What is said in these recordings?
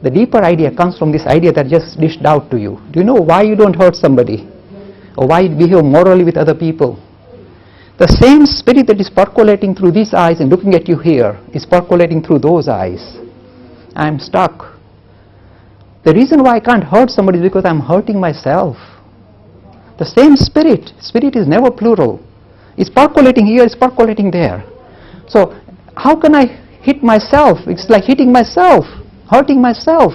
The deeper idea comes from this idea that just dished out to you. Do you know why you don't hurt somebody? Or why you behave morally with other people? The same spirit that is percolating through these eyes and looking at you here is percolating through those eyes. I'm stuck. The reason why I can't hurt somebody is because I'm hurting myself. The same spirit is never plural. It's percolating here, it's percolating there. So how can I hit myself? It's like hitting myself, hurting myself.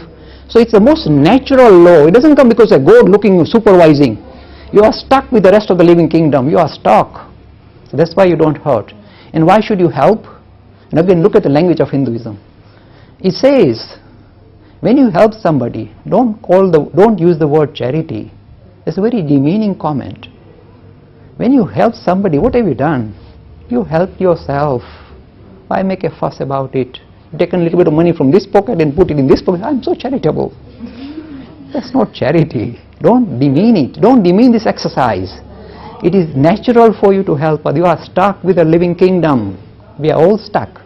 So it's the most natural law. It doesn't come because a God looking, supervising. You are stuck with the rest of the living kingdom. You are stuck. So that's why you don't hurt. And why should you help? And again, look at the language of Hinduism. It says, when you help somebody, don't use the word charity. It's a very demeaning comment. When you help somebody, what have you done? You helped yourself. Why make a fuss about it? You take a little bit of money from this pocket and put it in this pocket. I'm so charitable. That's not charity. Don't demean it. Don't demean this exercise. It is natural for you to help, but you are stuck with the living kingdom. We are all stuck.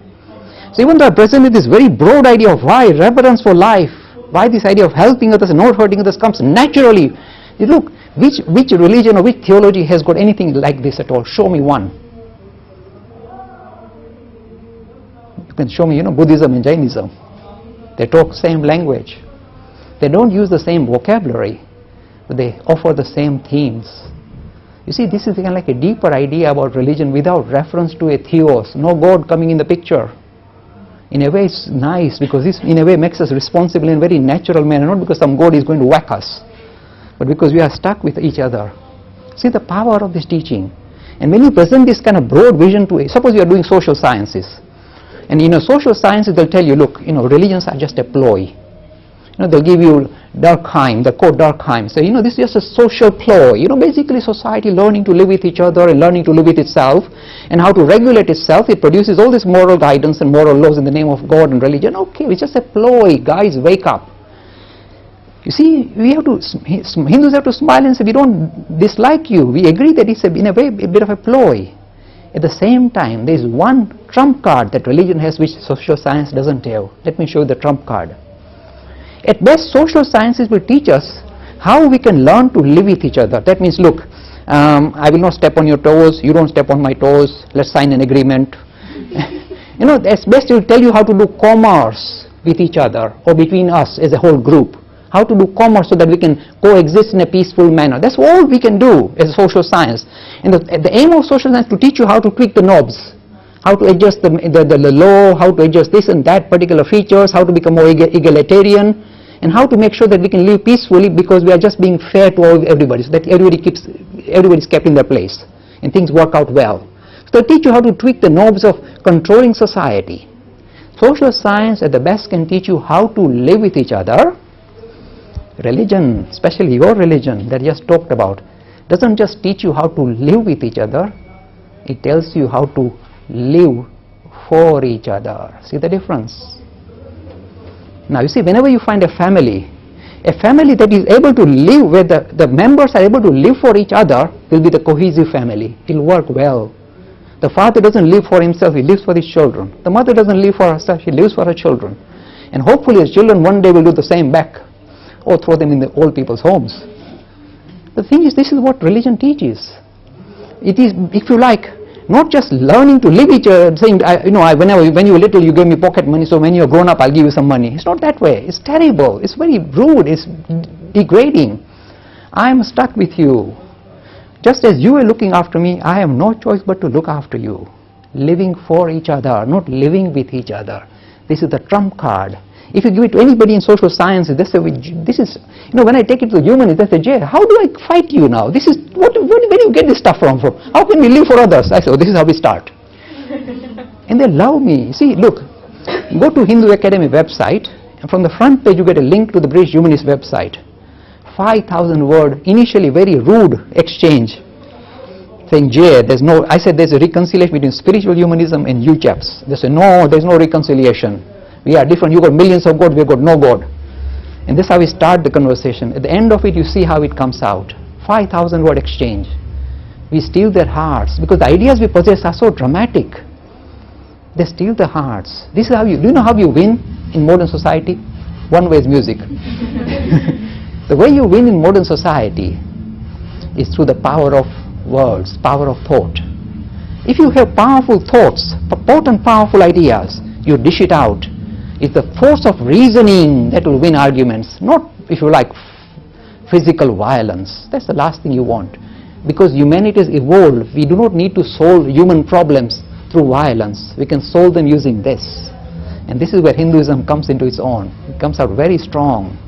So even though I presented this very broad idea of why reverence for life, why this idea of helping others and not hurting others comes naturally. You look, which religion or which theology has got anything like this at all? Show me one. You can show me, Buddhism and Jainism. They talk same language. They don't use the same vocabulary, but they offer the same themes. You see, this is kind of like a deeper idea about religion without reference to a theos, no God coming in the picture. In a way it's nice because this in a way makes us responsible in a very natural manner, not because some God is going to whack us, but because we are stuck with each other. See the power of this teaching. And when you present this kind of broad vision to suppose you are doing social sciences, and social sciences they'll tell you, look, religions are just a ploy. They'll give you Durkheim, the quote Durkheim. So, this is just a social ploy. Basically society learning to live with each other and learning to live with itself and how to regulate itself. It produces all this moral guidance and moral laws in the name of God and religion. Okay, it's just a ploy. Guys, wake up. You see, Hindus have to smile and say, we don't dislike you. We agree that it's in a way a bit of a ploy. At the same time, there is one trump card that religion has which social science doesn't have. Let me show you the trump card. At best, social sciences will teach us how we can learn to live with each other. That means, look, I will not step on your toes, you don't step on my toes, let's sign an agreement. At best it will tell you how to do commerce with each other or between us as a whole group. How to do commerce so that we can coexist in a peaceful manner. That's all we can do as a social science. And the aim of social science is to teach you how to tweak the knobs. How to adjust the law, how to adjust this and that particular features, how to become more egalitarian, and how to make sure that we can live peacefully because we are just being fair to everybody, so that everybody is kept in their place and things work out well. So they teach you how to tweak the knobs of controlling society. Social science at the best can teach you how to live with each other. Religion, especially your religion that I just talked about, doesn't just teach you how to live with each other, it tells you how to live for each other. See the difference? Now you see, whenever you find a family that is able to live, where the members are able to live for each other, will be the cohesive family. It will work well. The father doesn't live for himself, he lives for his children. The mother doesn't live for herself, she lives for her children. And hopefully his children one day will do the same back, or throw them in the old people's homes. The thing is, this is what religion teaches. It is, if you like, not just learning to live each other, saying, when you were little you gave me pocket money, so when you're grown up I'll give you some money. It's not that way. It's terrible. It's very rude. It's degrading. I'm stuck with you. Just as you are looking after me, I have no choice but to look after you. Living for each other, not living with each other. This is the trump card. If you give it to anybody in social sciences, they say, this is, when I take it to the humanists, they say, Jay, how do I fight you now? This is, where do you get this stuff from? How can we live for others? I say, this is how we start. And they love me. See, look, go to Hindu Academy website, and from the front page you get a link to the British Humanist website. 5,000 word, initially very rude exchange, saying, Jay, I said there's a reconciliation between spiritual humanism and you chaps. They say, no, there's no reconciliation. We are different. You got millions of God, we got no God. And this is how we start the conversation. At the end of it, you see how it comes out. 5,000 word exchange. We steal their hearts because the ideas we possess are so dramatic. They steal the hearts. This is how do you know how you win in modern society? one way is music. The way you win in modern society is through the power of words, power of thought. If you have powerful thoughts, potent powerful ideas, you dish it out. It's the force of reasoning that will win arguments, not, if you like, physical violence. That's the last thing you want. Because humanity has evolved, we do not need to solve human problems through violence. We can solve them using this. And this is where Hinduism comes into its own. It comes out very strong.